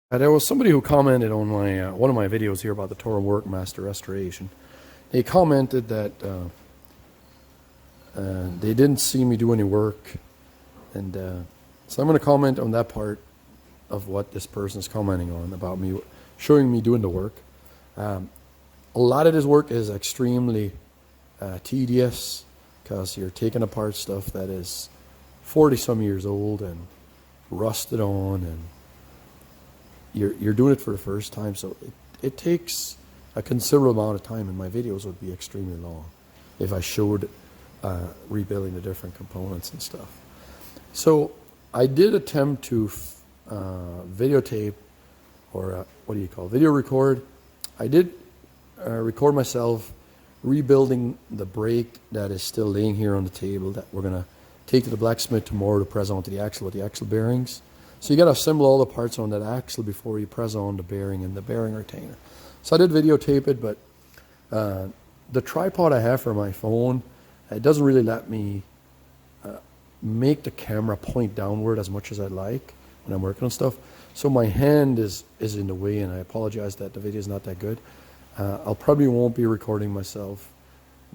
There was somebody who commented on my one of my videos here about the Toro Workmaster restoration. They commented that they didn't see me do any work, and so I'm going to comment on that part of what this person is commenting on about me showing me doing the work. A lot of this work is extremely tedious because you're taking apart stuff that is 40-some years old and rusted on, and you're doing it for the first time, so it takes a considerable amount of time, and my videos would be extremely long if I showed rebuilding the different components and stuff. So I did attempt to videotape, or what do you call it? Video record. I did record myself rebuilding the brake that is still laying here on the table that we're going to take to the blacksmith tomorrow to press onto the axle with the axle bearings. So you got to assemble all the parts on that axle before you press on the bearing and the bearing retainer. So I did videotape it, but the tripod I have for my phone, it doesn't really let me make the camera point downward as much as I'd like when I'm working on stuff. So my hand is in the way, and I apologize that the video is not that good. I'll probably won't be recording myself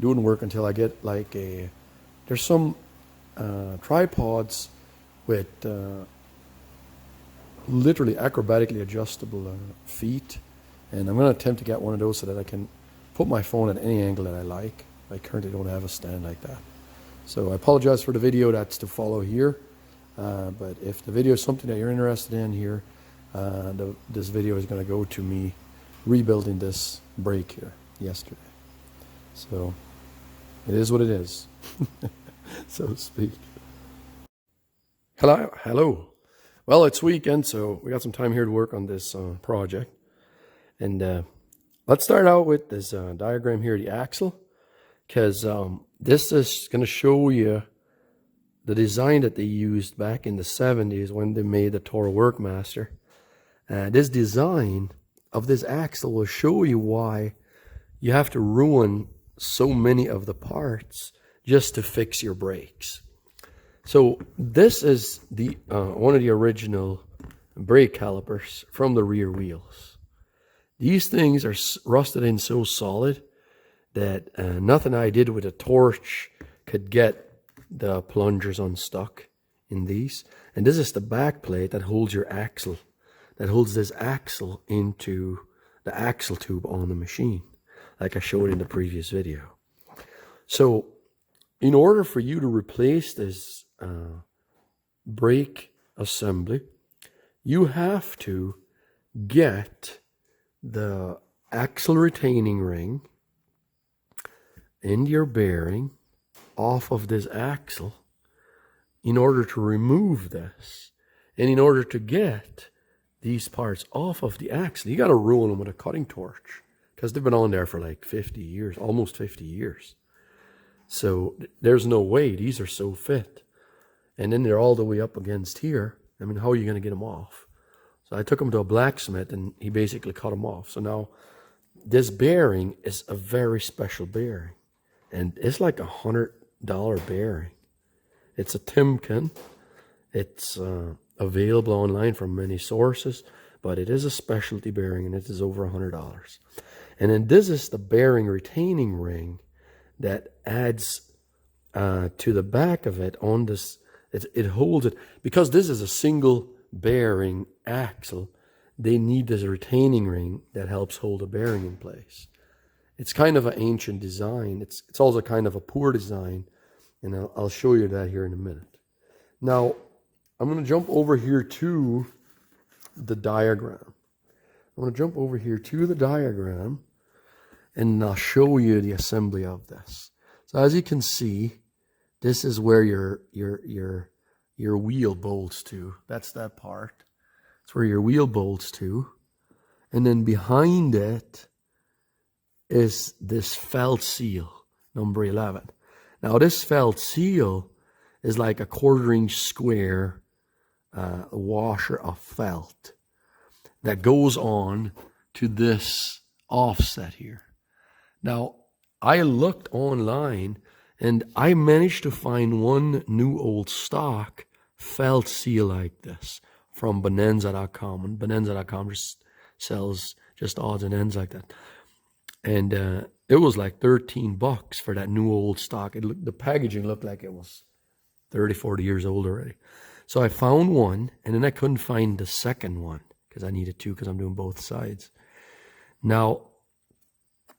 doing work until I get like there's some tripods with literally acrobatically adjustable feet, and I'm going to attempt to get one of those so that I can put my phone at any angle that I like. I currently don't have a stand like that. So I apologize for the video that's to follow here, but if the video is something that you're interested in here, this video is going to go to me rebuilding this brake here yesterday. So it is what it is, so to speak. Hello. Well, it's weekend, so we got some time here to work on this project. And let's start out with this diagram here, the axle, because this is going to show you the design that they used back in the 70s when they made the Toro Workmaster. This design of this axle will show you why you have to ruin so many of the parts just to fix your brakes. So this is the one of the original brake calipers from the rear wheels. These things are rusted in so solid that nothing I did with a torch could get the plungers unstuck in these. And this is the back plate that holds your axle, that holds this axle into the axle tube on the machine, like I showed in the previous video. So in order for you to replace this brake assembly, you have to get the axle retaining ring and your bearing off of this axle in order to remove this. And in order to get these parts off of the axle, you got to ruin them with a cutting torch, because they've been on there for like 50 years, almost 50 years. So there's no way, these are so fit. And then they're all the way up against here. I mean, how are you going to get them off? So I took them to a blacksmith, and he basically cut them off. So now this bearing is a very special bearing, and it's like $100 bearing. It's a Timken. It's available online from many sources, but it is a specialty bearing, and it is over $100. And then this is the bearing retaining ring that adds to the back of it on this. It holds it, because this is a single bearing axle. They need this retaining ring that helps hold the bearing in place. It's kind of an ancient design. It's also kind of a poor design, and I'll show you that here in a minute. Now, I'm going to jump over here to the diagram. And I'll show you the assembly of this. So as you can see, this is where your wheel bolts to. That's that part. It's where your wheel bolts to. And then behind it is this felt seal, number 11. Now this felt seal is like a 1/4-inch square washer of felt that goes on to this offset here. Now, I looked online, and I managed to find one new old stock felt seal like this from Bonanza.com, and Bonanza.com just sells just odds and ends like that. And it was like $13 for that new old stock. The packaging looked like it was 30, 40 years old already. So I found one, and then I couldn't find the second one because I needed two because I'm doing both sides. Now,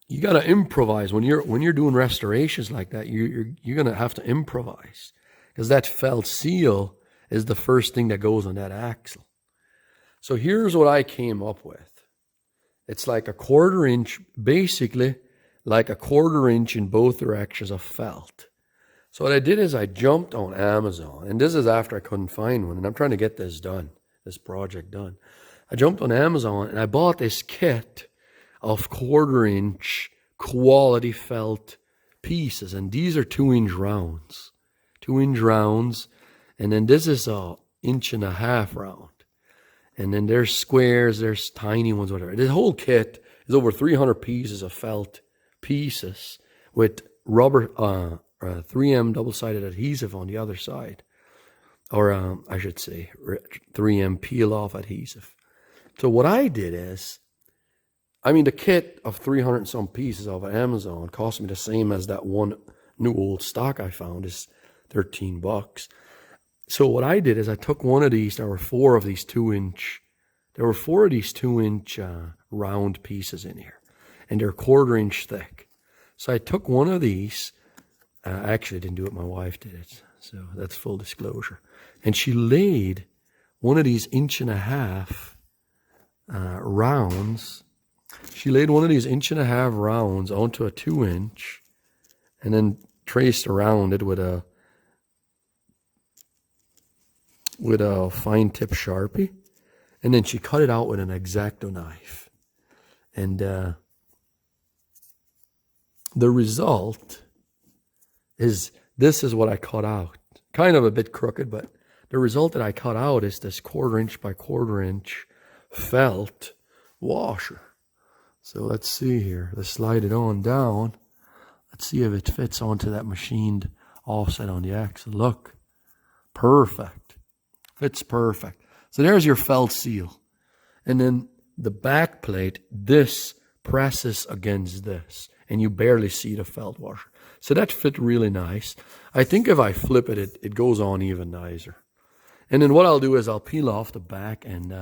you got to improvise when you're doing restorations like that. You're gonna have to improvise because that felt seal is the first thing that goes on that axle. So here's what I came up with. It's like a 1/4 inch, basically like a 1/4 inch in both directions of felt. So what I did is I jumped on Amazon, and this is after I couldn't find one, and I'm trying to get this done, this project done. I jumped on Amazon and I bought this kit of 1/4 inch quality felt pieces, and these are 2-inch rounds. 2-inch rounds, and then this is a 1.5-inch round. And then there's squares, there's tiny ones, whatever. This whole kit is over 300 pieces of felt pieces with rubber 3M double-sided adhesive on the other side. Or I should say 3M peel-off adhesive. So what I did is, the kit of 300 and some pieces off of Amazon cost me the same as that one new old stock I found, is $13. So what I did is I took one of these. There were 4 of these 2-inch. There were 4 of these 2-inch round pieces in here, and they're 1/4 inch thick. So I took one of these. I actually didn't do it. My wife did it. So that's full disclosure. And she laid one of these 1.5-inch rounds. She laid one of these 1.5-inch rounds onto a 2-inch, and then traced around it with a fine tip Sharpie, and then she cut it out with an X-Acto knife. And the result is, this is what I cut out. Kind of a bit crooked, but the result that I cut out is this 1/4 inch by 1/4 inch felt washer. So let's see here. Let's slide it on down. Let's see if it fits onto that machined offset on the axle. Look, perfect. Fits perfect. So there's your felt seal. And then the back plate, this presses against this, and you barely see the felt washer. So that fit really nice. I think if I flip it, it goes on even nicer. And then what I'll do is I'll peel off the back, and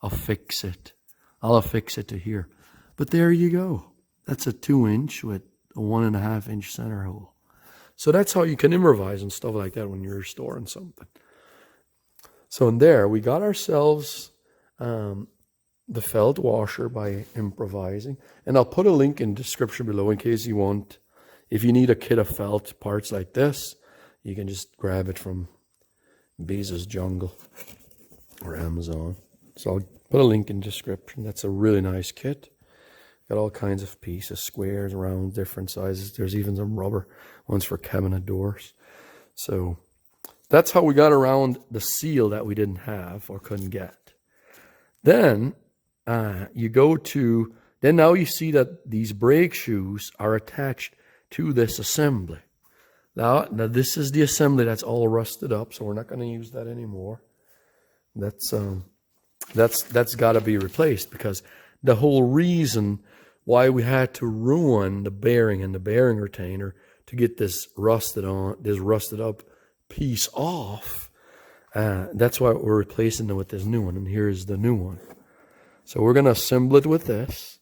I'll fix it. I'll affix it to here. But there you go. That's a 2-inch with a 1.5-inch center hole. So that's how you can improvise and stuff like that when you're storing something. So in there, we got ourselves the felt washer by improvising. And I'll put a link in the description below in case you want. If you need a kit of felt parts like this, you can just grab it from Bezos Jungle or Amazon. So I'll put a link in the description. That's a really nice kit. Got all kinds of pieces, squares, rounds, different sizes. There's even some rubber ones for cabinet doors. So that's how we got around the seal that we didn't have or couldn't get. Then you go to, then now you see that these brake shoes are attached to this assembly. Now this is the assembly that's all rusted up, so we're not going to use that anymore. That's got to be replaced, because the whole reason why we had to ruin the bearing and the bearing retainer to get this rusted up piece off, that's why we're replacing it with this new one, and here's the new one. So we're going to assemble it with this.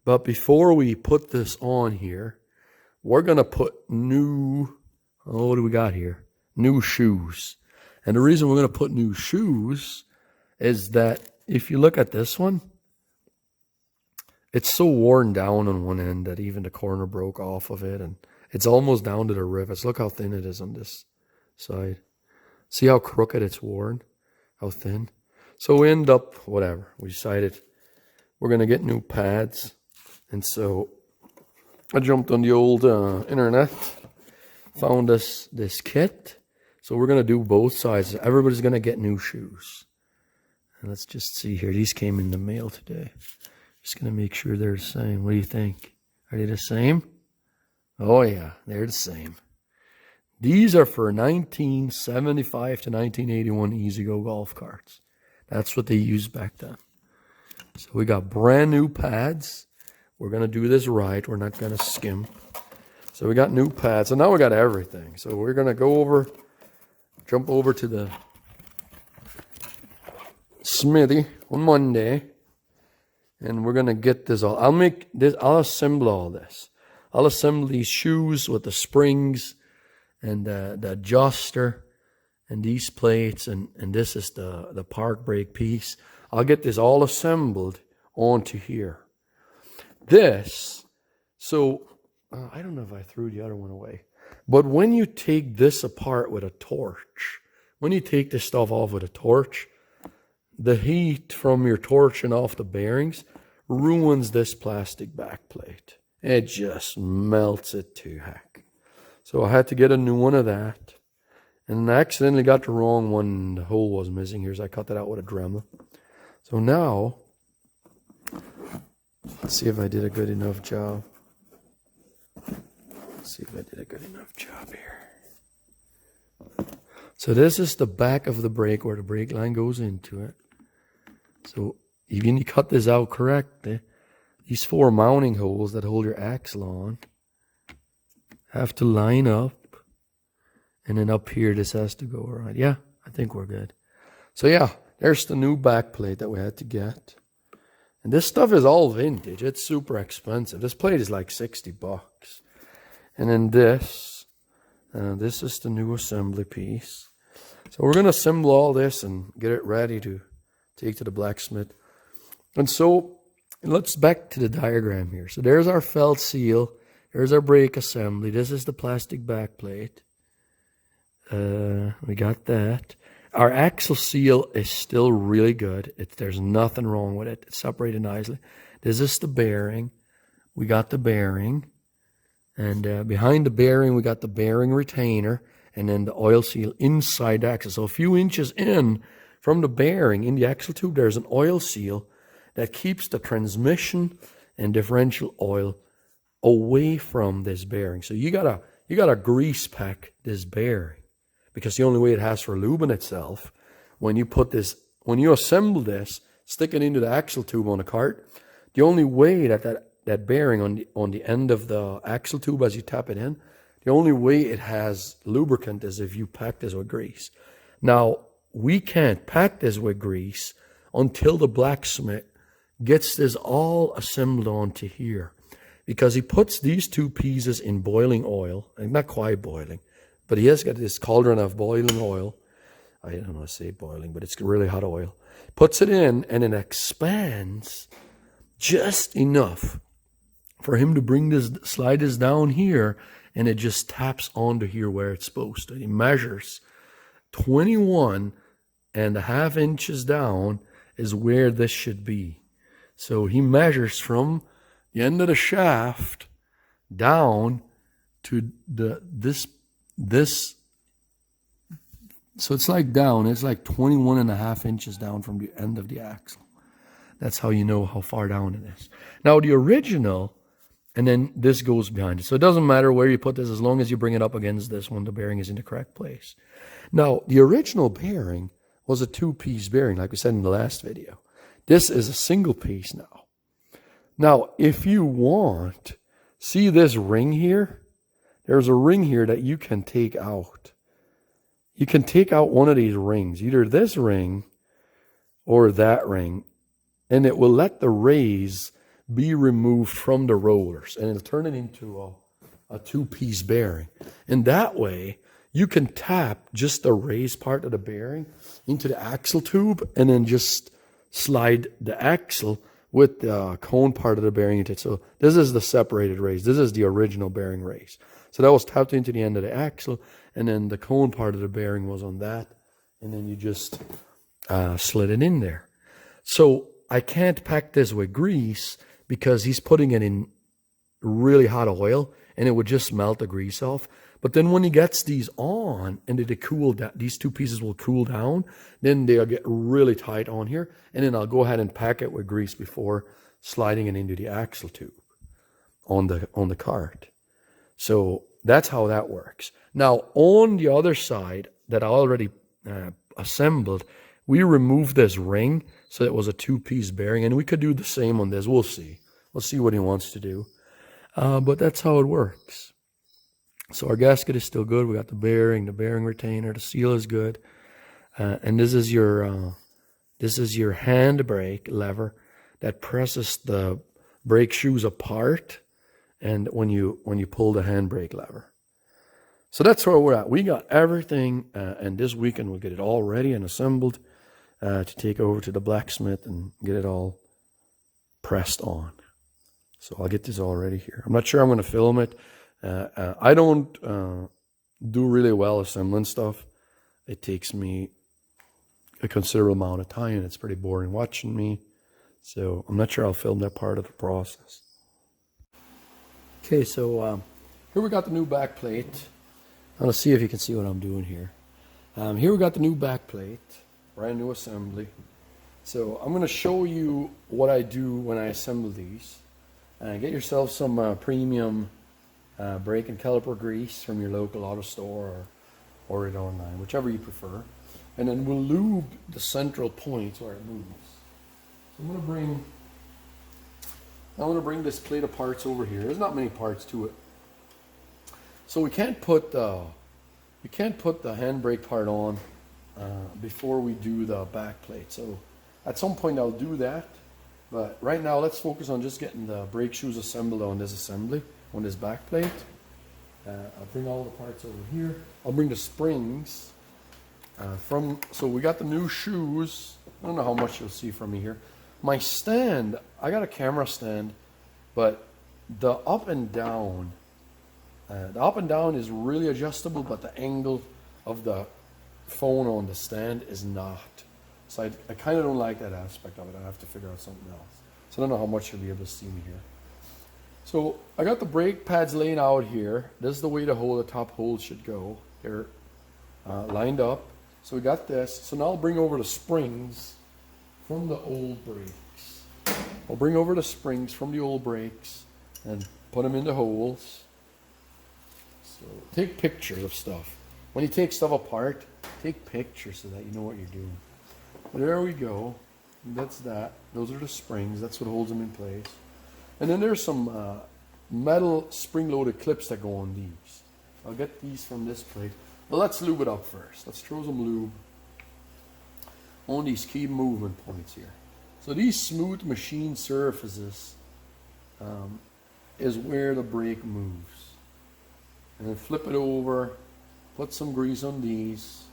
But before we put this on here, we're going to put new, what do we got here? New shoes. And the reason we're going to put new shoes is that if you look at this one, it's so worn down on one end that even the corner broke off of it, and it's almost down to the rivets. Look how thin it is on this side. See how crooked it's worn? How thin? So we end up, whatever. We decided we're going to get new pads. And so I jumped on the old internet, found this kit. So we're going to do both sides. Everybody's going to get new shoes. And let's just see here. These came in the mail today. Just going to make sure they're the same. What do you think? Are they the same? Oh, yeah, they're the same. These are for 1975 to 1981 E-Z-GO golf carts. That's what they used back then. So we got brand new pads. We're going to do this right. We're not going to skim. So we got new pads. So now we got everything. So we're going to jump over to the smithy on Monday. And we're going to get this all. I'll assemble all this. I'll assemble these shoes with the springs and the adjuster and these plates. And this is the park brake piece. I'll get this all assembled onto here. I don't know if I threw the other one away. But when you take this apart with a torch, when you take this stuff off with a torch, the heat from your torch and off the bearings ruins this plastic back plate. It just melts it to heck. So I had to get a new one of that. And I accidentally got the wrong one. The hole was missing here, so I cut that out with a Dremel. So now, let's see if I did a good enough job. Here. So this is the back of the brake where the brake line goes into it. So even you cut this out correctly, these 4 mounting holes that hold your axle on have to line up. And then up here, this has to go right. Yeah, I think we're good. So yeah, there's the new back plate that we had to get. And this stuff is all vintage. It's super expensive. This plate is like $60. And then this is the new assembly piece. So we're going to assemble all this and get it ready to take to the blacksmith. And so let's back to the diagram here. So there's our felt seal. There's our brake assembly. This is the plastic back plate. We got that. Our axle seal is still really good. There's nothing wrong with it. It's separated nicely. This is the bearing. We got the bearing. And behind the bearing, we got the bearing retainer. And then the oil seal inside the axle. So a few inches in from the bearing in the axle tube, there's an oil seal that keeps the transmission and differential oil away from this bearing. So you gotta grease pack this bearing. Because the only way it has for lubing itself, when you assemble this, stick it into the axle tube on a cart, the only way that bearing on the end of the axle tube as you tap it in, the only way it has lubricant is if you pack this with grease. Now, we can't pack this with grease until the blacksmith gets this all assembled onto here. Because he puts these 2 pieces in boiling oil, and not quite boiling, but he has got this cauldron of boiling oil. I don't know how to say boiling, but it's really hot oil. Puts it in, and it expands just enough for him to slide this down here, and it just taps onto here where it's supposed to. He measures 21.5 inches down is where this should be. So he measures from the end of the shaft down to this. So it's like 21.5 inches down from the end of the axle. That's how you know how far down it is. Now the original, and then this goes behind it. So it doesn't matter where you put this as long as you bring it up against this one, the bearing is in the correct place. Now the original bearing was a 2-piece bearing, like we said in the last video. This is a single piece now. Now, if you want, see this ring here? There's a ring here that you can take out. You can take out one of these rings, either this ring or that ring, and it will let the raise be removed from the rollers, and it'll turn it into a 2-piece bearing. And that way, you can tap just the raised part of the bearing into the axle tube, and then just slide the axle with the cone part of the bearing into it. So this is the separated raise. This is the original bearing raise. So that was tapped into the end of the axle, and then the cone part of the bearing was on that, and then you just slid it in there. So I can't pack this with grease because he's putting it in really hot oil, and it would just melt the grease off. But then when he gets these on, and they cool down, these 2 pieces will cool down, then they'll get really tight on here, and then I'll go ahead and pack it with grease before sliding it into the axle tube on the cart. So that's how that works. Now, on the other side that I already assembled, we removed this ring so it was a two-piece bearing, and we could do the same on this. We'll see. We'll see what he wants to do. But that's how it works. So our gasket is still good. We got the bearing retainer, the seal is good. And this is your handbrake lever that presses the brake shoes apart, and when you pull the handbrake lever. So that's where we're at. We got everything, and this weekend we'll get it all ready and assembled to take over to the blacksmith and get it all pressed on. So I'll get this all ready here. I'm not sure I'm going to film it. I don't do really well assembling stuff. It takes me a considerable amount of time, and it's pretty boring watching me. So I'm not sure I'll film that part of the process. Okay, so here we got the new back plate. I'm going to see if you can see what I'm doing here. Here we got the new back plate, brand new assembly. So I'm going to show you what I do when I assemble these. Get yourself some premium brake and caliper grease from your local auto store, or order it online, whichever you prefer. And then we'll lube the central points where it moves. So I'm going to bring this plate of parts over here. There's not many parts to it. So we can't put the handbrake part on before we do the back plate. So at some point I'll do that. But right now let's focus on just getting the brake shoes assembled on this assembly, on this back plate. I'll bring all the parts over here. I'll bring the springs. So we got the new shoes. I don't know how much you'll see from me here. My stand, I got a camera stand, but the up and down is really adjustable, but the angle of the phone on the stand is not. So I kind of don't like that aspect of it. I have to figure out something else. So I don't know how much you'll be able to see me here. So I got the brake pads laying out here. This is the way the top hole should go. They're lined up. So we got this. So now I'll bring over the springs from the old brakes. I'll bring over the springs from the old brakes and put them in the holes. So take pictures of stuff. When you take stuff apart, take pictures so that you know what you're doing. There we go. That's that. Those are the springs. That's what holds them in place. And then there's some metal spring-loaded clips that go on these. I'll get these from this plate. Well, let's lube it up first. Let's throw some lube on these key movement points here. So these smooth machine surfaces is where the brake moves. And then flip it over, put some grease on these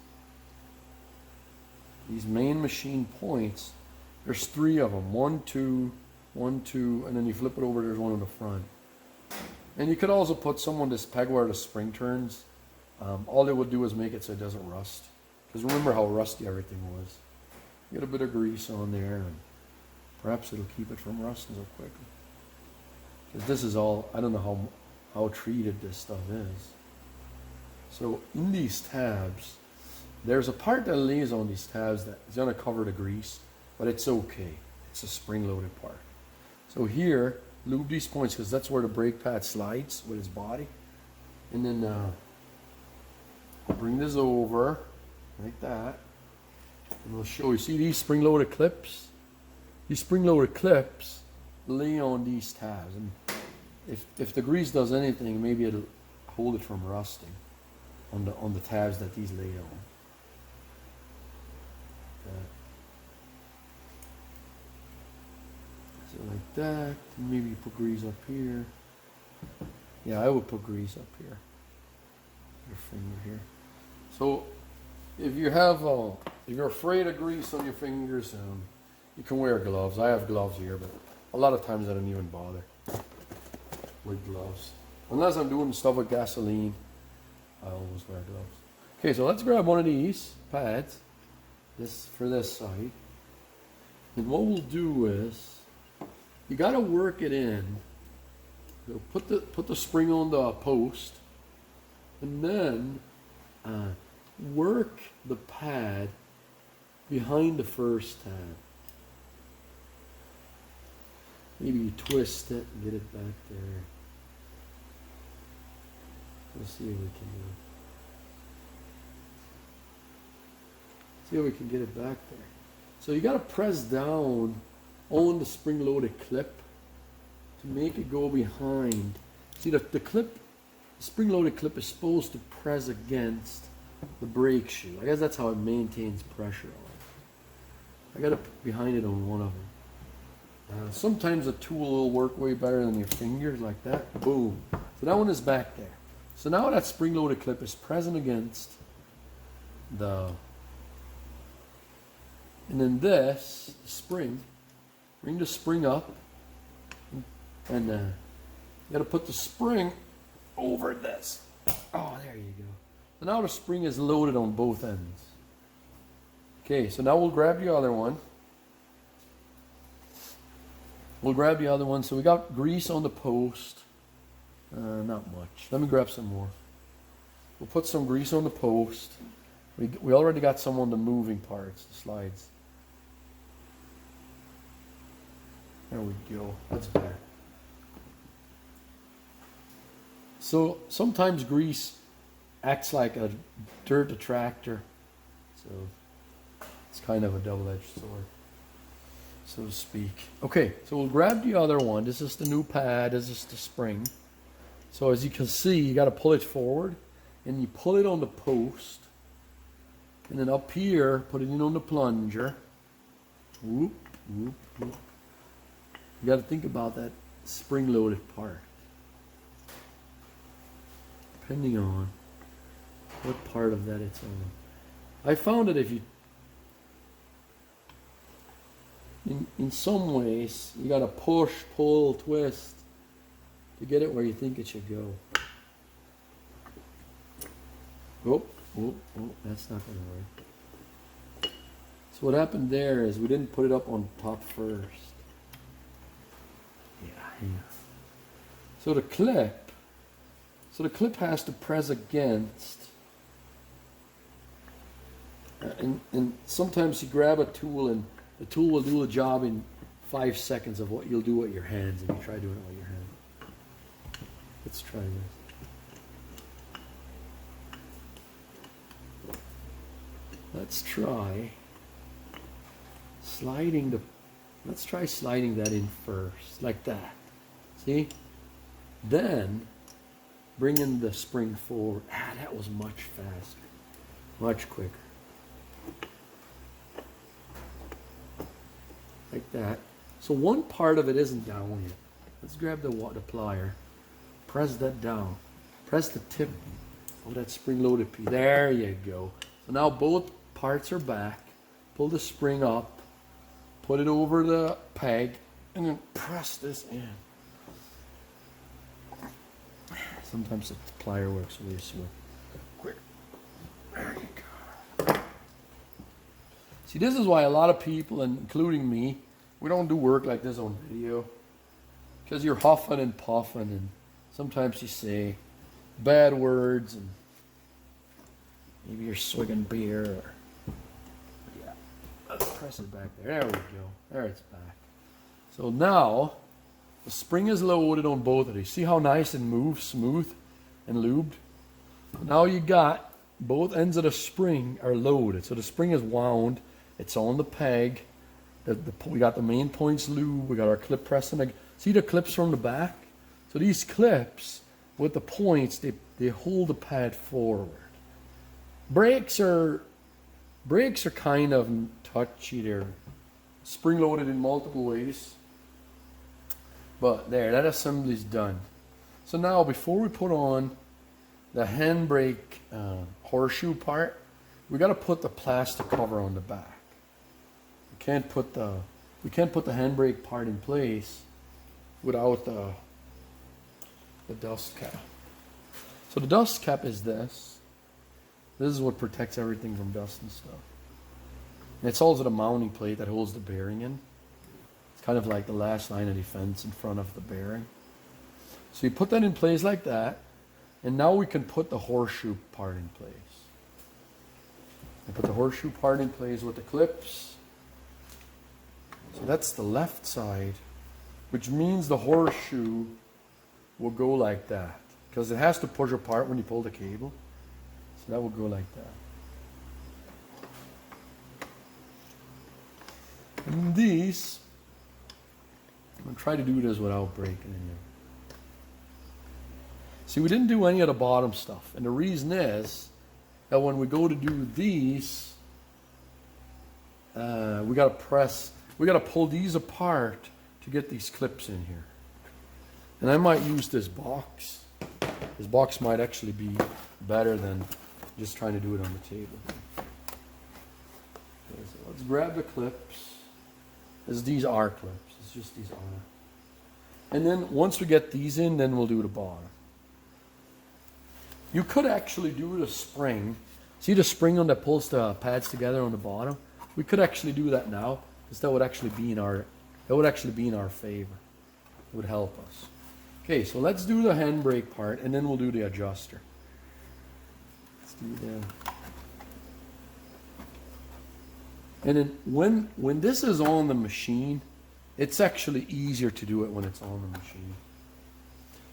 main machine points. There's 3 of them. 1, 2, 1, 2, and then you flip it over, there's one in the front. And you could also put some on this peg where the spring turns. All it would do is make it so it doesn't rust. Because remember how rusty everything was. Get a bit of grease on there, and perhaps it'll keep it from rusting so quickly. Because this is all, I don't know how treated this stuff is. So in these tabs, there's a part that lays on these tabs that is going to cover the grease, but it's okay. It's a spring-loaded part. So here, lube these points because that's where the brake pad slides with its body. And then bring this over like that. And we'll show you. See these spring-loaded clips? These spring-loaded clips lay on these tabs. And if the grease does anything, maybe it'll hold it from rusting on the tabs that these lay on. So like that. Maybe you put grease up here. Yeah, I would put grease up here. Your finger here. So if you have, if you're afraid of grease on your fingers, you can wear gloves. I have gloves here, but a lot of times I don't even bother with gloves. Unless I'm doing stuff with gasoline, I always wear gloves. Okay, so let's grab one of these pads, for this side. And what we'll do is, you got to work it in. So put the spring on the post, and then work the pad behind the first tab. Maybe you twist it and get it back there. Let's see what we can See how we can get it back there. So you got to press down on the spring-loaded clip to make it go behind. See, the spring-loaded clip is supposed to press against the brake shoe. I guess that's how it maintains pressure on it. I got it behind it on one of them. Sometimes a tool will work way better than your fingers, like that. Boom. So that one is back there. So now that spring-loaded clip is present against the, and then this, the spring, bring the spring up, and you got to put the spring over this. Oh, there you go. So now the spring is loaded on both ends. Okay, so now we'll grab the other one. We'll grab the other one. So we got grease on the post. Not much. Let me grab some more. We'll put some grease on the post. We already got some on the moving parts, the slides. There we go. That's better. So sometimes grease acts like a dirt attractor. So it's kind of a double-edged sword, so to speak. Okay, so we'll grab the other one. This is the new pad. This is the spring. So as you can see, you got to pull it forward, and you pull it on the post, and then up here, put it in on the plunger. Whoop, whoop, whoop. You got to think about that spring-loaded part, depending on what part of that it's on. I found that if you, in some ways, you got to push, pull, twist to get it where you think it should go. Oh, that's not going to work. So what happened there is we didn't put it up on top first. Yeah. So the clip has to press against. And sometimes you grab a tool and the tool will do the job in 5 seconds of what you'll do with your hands, and you try doing it with your hands. Let's try this. Let's try sliding that in first, like that. See? Then bring in the spring forward. That was much faster, much quicker. Like that. So one part of it isn't down yet. Let's grab the plier. Press that down. Press the tip of that spring-loaded piece. There you go. So now both parts are back. Pull the spring up. Put it over the peg. And then press this in. Sometimes the plier works really smooth. Quick. There you go. See, this is why a lot of people, including me, we don't do work like this on video. Because you're huffing and puffing, and sometimes you say bad words, and maybe you're swigging beer. Yeah, let's press it back there. There we go. There it's back. So now the spring is loaded on both of these. See how nice and moves, smooth and lubed? Now you got both ends of the spring are loaded. So the spring is wound. It's on the peg. We got the main points lube. We got our clip pressing. See the clips from the back? So these clips with the points, they hold the pad forward. Brakes are kind of touchy. They're spring loaded in multiple ways. But there, that assembly's done. So now before we put on the handbrake horseshoe part, we got to put the plastic cover on the back. We can't put the handbrake part in place without the dust cap. So the dust cap is this. This is what protects everything from dust and stuff. And it's also the mounting plate that holds the bearing in. It's kind of like the last line of defense in front of the bearing. So you put that in place like that, and now we can put the horseshoe part in place. I put the horseshoe part in place with the clips. So that's the left side, which means the horseshoe will go like that, because it has to push apart when you pull the cable. So that will go like that. these, I'm going to try to do this without breaking anything. See, we didn't do any of the bottom stuff. And the reason is that when we go to do these, we got to pull these apart to get these clips in here. And I might use this box. This box might actually be better than just trying to do it on the table. Okay, so let's grab the clips. These are clips. It's just these are. And then once we get these in, then we'll do the bottom. You could actually do the spring. See the spring on that pulls the pads together on the bottom? We could actually do that now, because that would actually be in our favor. It would help us. Okay, so let's do the handbrake part, and then we'll do the adjuster. Let's do that. And then when this is on the machine, it's actually easier to do it when it's on the machine.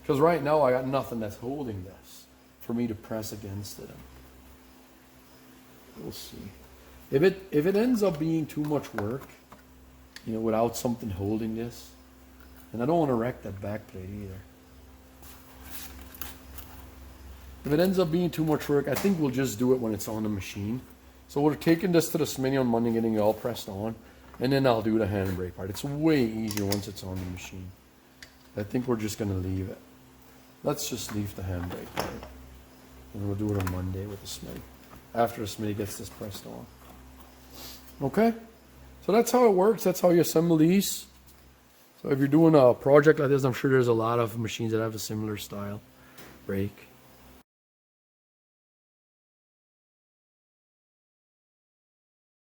Because right now I got nothing that's holding this for me to press against it. We'll see. If it ends up being too much work, you know, without something holding this, and I don't want to wreck that back plate either. If it ends up being too much work, I think we'll just do it when it's on the machine. So we're taking this to the smitty on Monday, getting it all pressed on, and then I'll do the handbrake part. It's way easier once it's on the machine. I think we're just going to leave it. Let's just leave the handbrake part. And we'll do it on Monday with the smitty, after the smitty gets this pressed on. Okay? So that's how it works. That's how you assemble these. So if you're doing a project like this, I'm sure there's a lot of machines that have a similar style brake.